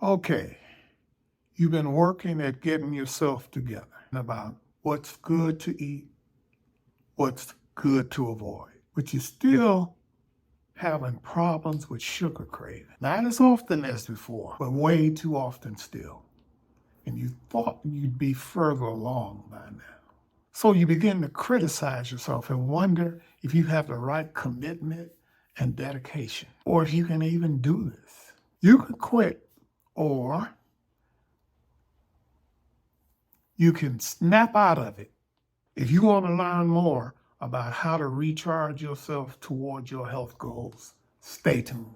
Okay, you've been working at getting yourself together about what's good to eat, what's good to avoid, but you're still having problems with sugar craving. Not as often as before, but way too often still. And you thought you'd be further along by now. So you begin to criticize yourself and wonder if you have the right commitment and dedication, or if you can even do this. You can quit, or you can snap out of it. If you want to learn more about how to recharge yourself towards your health goals, stay tuned.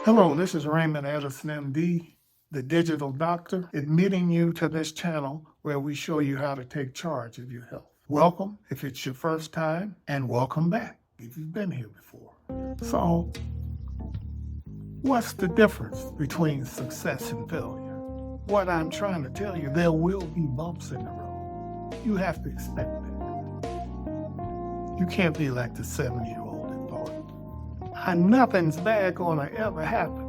Hello, this is Raymond Edison, MD, the digital doctor, admitting you to this channel where we show you how to take charge of your health. Welcome if it's your first time, and welcome back if you've been here before. So, what's the difference between success and failure? What I'm trying to tell you, there will be bumps in the road. You have to expect that. You can't be like the 7-year-old and thought, nothing's bad gonna ever happen.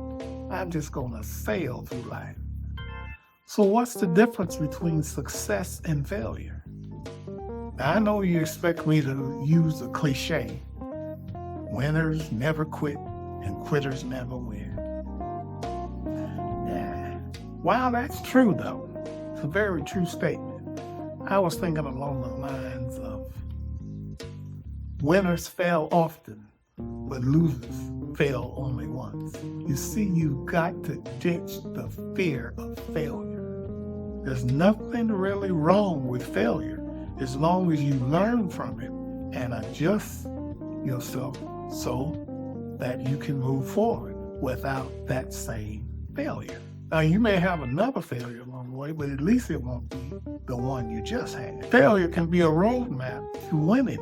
I'm just gonna sail through life. So what's the difference between success and failure? Now, I know you expect me to use the cliche, winners never quit and quitters never win. While that's true though, it's a very true statement, I was thinking along the lines of winners fail often, but losers fail only once. You see, you've got to ditch the fear of failure. There's nothing really wrong with failure as long as you learn from it and adjust yourself so that you can move forward without that same failure. Now, you may have another failure along the way, but at least it won't be the one you just had. Failure can be a roadmap to winning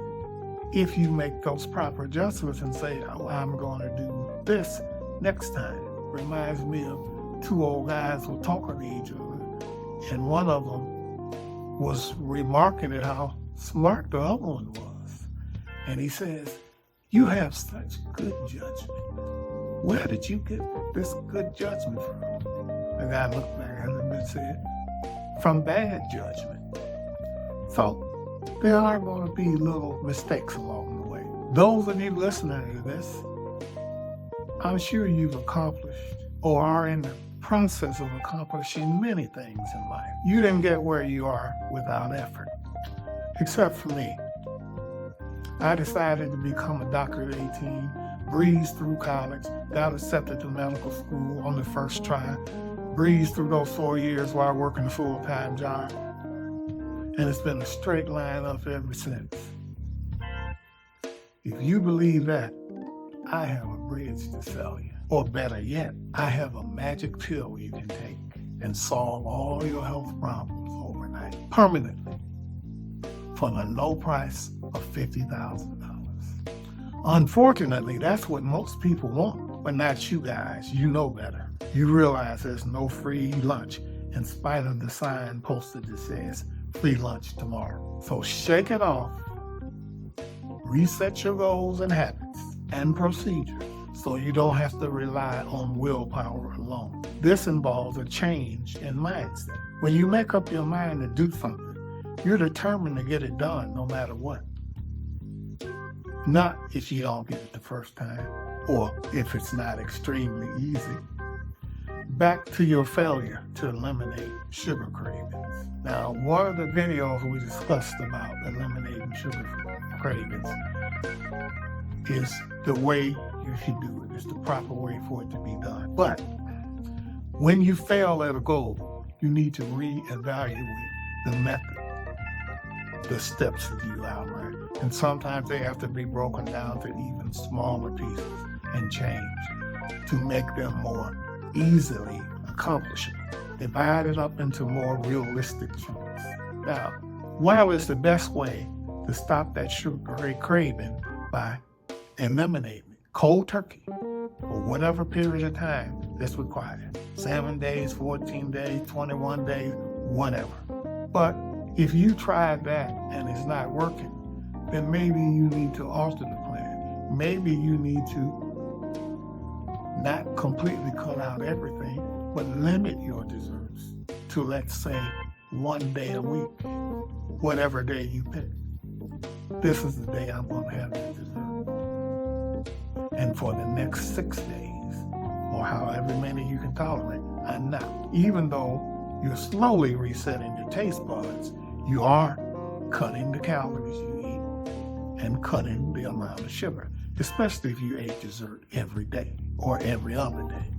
if you make those proper adjustments and say, oh, I'm going to do this next time. Reminds me of two old guys who were talking to each other, and one of them was remarking at how smart the other one was. And he says, you have such good judgment. Where did you get this good judgment from? The guy looked back at him and said, from bad judgment. So there are going to be little mistakes along the way. Those of you listening to this, I'm sure you've accomplished or are in the process of accomplishing many things in life. You didn't get where you are without effort, except for me. I decided to become a doctor at 18, breezed through college, got accepted to medical school on the first try, breezed through those 4 years while working a full-time job, and it's been a straight line up ever since. If you believe that, I have a bridge to sell you. Or better yet, I have a magic pill you can take and solve all your health problems overnight, permanently, for the low price of $50,000. Unfortunately, that's what most people want, but not you guys. You know better. You realize there's no free lunch in spite of the sign posted that says free lunch tomorrow. So shake it off, reset your goals and habits and procedures so you don't have to rely on willpower alone. This involves a change in mindset. When you make up your mind to do something, you're determined to get it done no matter what. Not if you don't get it the first time or if it's not extremely easy. Back to your failure to eliminate sugar cravings. Now, one of the videos we discussed about eliminating sugar cravings is the way you should do it. It's the proper way for it to be done. But when you fail at a goal, you need to reevaluate the method, the steps that you outlined. And sometimes they have to be broken down to even smaller pieces and changed to make them more easily accomplishable. Divide it up into more realistic chunks. Now, while it's the best way to stop that sugar craving by eliminating it cold turkey for whatever period of time that's required. 7 days, 14 days, 21 days, whatever. But if you tried that and it's not working, then maybe you need to alter the plan. Maybe you need to not completely cut out everything, but limit your desserts to, let's say, 1 day a week, whatever day you pick. This is the day I'm going to have this dessert. And for the next 6 days, or however many you can tolerate, I'm not. Even though you're slowly resetting your taste buds, you are cutting the calories you eat and cutting the amount of sugar, especially if you ate dessert every day or every other day.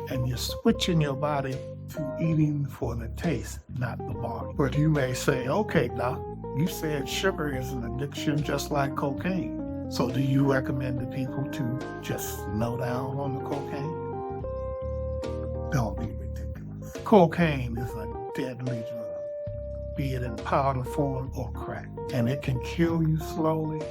And you're switching your body to eating for the taste, not the body. But you may say, okay, Doc, you said sugar is an addiction just like cocaine. So do you recommend to people to just slow down on the cocaine? Don't be ridiculous. Cocaine is a deadly drug, be it in powder form or crack. And it can kill you slowly,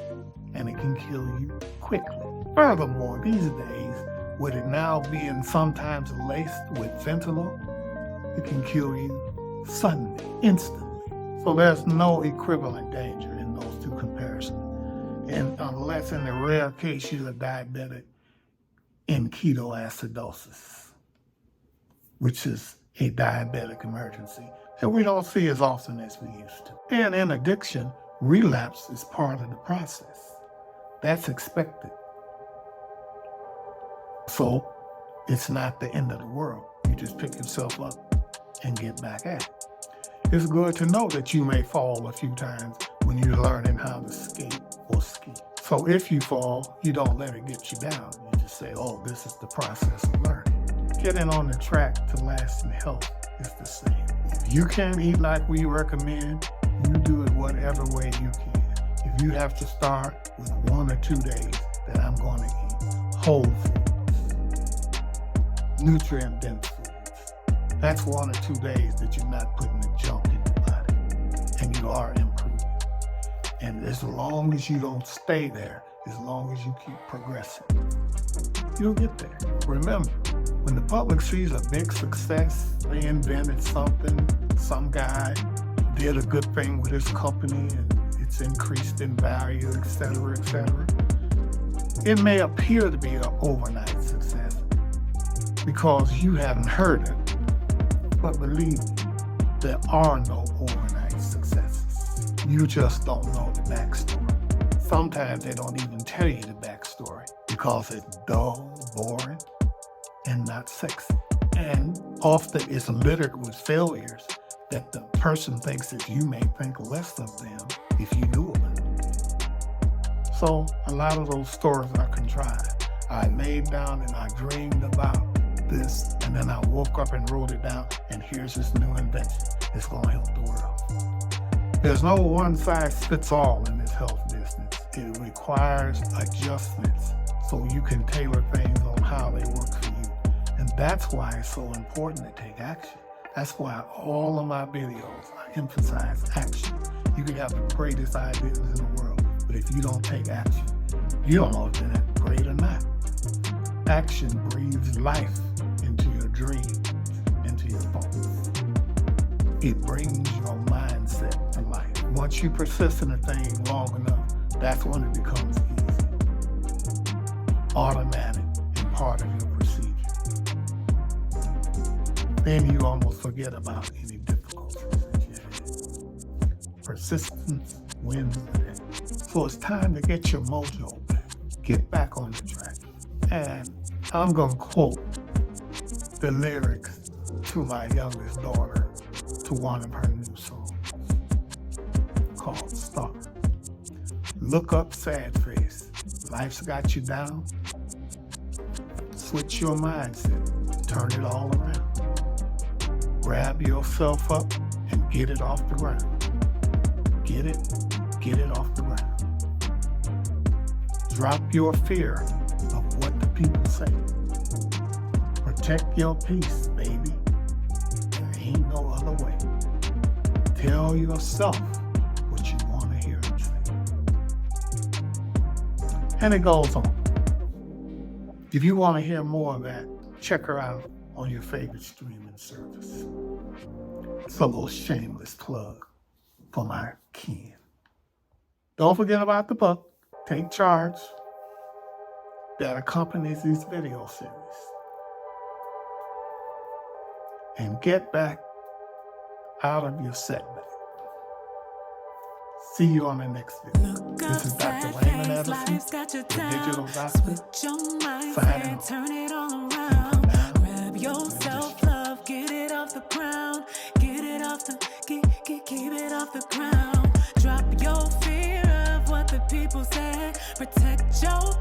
and it can kill you quickly. Furthermore, these days, with it now being sometimes laced with fentanyl, it can kill you suddenly, instantly. So there's no equivalent danger in those two comparisons. And unless in the rare case you're diabetic in ketoacidosis, which is a diabetic emergency that we don't see as often as we used to. And in addiction, relapse is part of the process. That's expected. So it's not the end of the world. You just pick yourself up and get back at it. It's good to know that you may fall a few times when you're learning how to skate or ski. So if you fall, you don't let it get you down. You just say, oh, this is the process of learning. Getting on the track to lasting health is the same. If you can't eat like we recommend, you do it whatever way you can. If you have to start with 1 or 2 days that I'm going to eat whole foods, nutrient-dense foods, that's 1 or 2 days that you're not putting the junk in your body, and you are improving. And as long as you don't stay there, as long as you keep progressing, you'll get there. Remember, when the public sees a big success, they invented something, some guy did a good thing with his company and it's increased in value, et cetera, it may appear to be an overnight success because you haven't heard it. But believe me, there are no overnight successes. You just don't know the backstory. Sometimes they don't even tell you the backstory because it's dull, boring, and not sexy. And often it's littered with failures that the person thinks that you may think less of them if you knew about it. So a lot of those stories are contrived. I laid down and I dreamed about this, and then I woke up and wrote it down, and here's this new invention. It's going to help the world. There's no one size fits all in this health business. It requires adjustments so you can tailor things on how they work for you. And that's why it's so important to take action. That's why all of my videos, I emphasize action. You can have the greatest ideas in the world, but if you don't take action, you don't know if they're great or not. Action breathes life into your dreams, into your thoughts. It brings your mindset to life. Once you persist in a thing long enough, that's when it becomes easy, automatic, and part of your procedure. Then you almost forget about any difficulties that you had. Persistence wins the day. So it's time to get your mojo back. Get back on the track. And I'm going to quote the lyrics to my youngest daughter to one of her new songs called Star. Look up, sad face. Life's got you down. Switch your mindset. Turn it all around. Grab yourself up and get it off the ground. Get it off the ground. Drop your fear of what the people say. Protect your peace, baby. There ain't no other way. Tell yourself what you want to hear and say. And it goes on. If you want to hear more of that, check her out on your favorite streaming service. It's a little shameless plug for my kin. Don't forget about the book, Take Charge, that accompanies this video series. And get back out of your setback. See you on the next video. This is Dr. Raymond Edison, the Digital Doctor, signing off. Turn it all around. Grab your self-love, get it off the ground. Get it off the, keep it off the ground. Drop your fear of what the people say. Protect your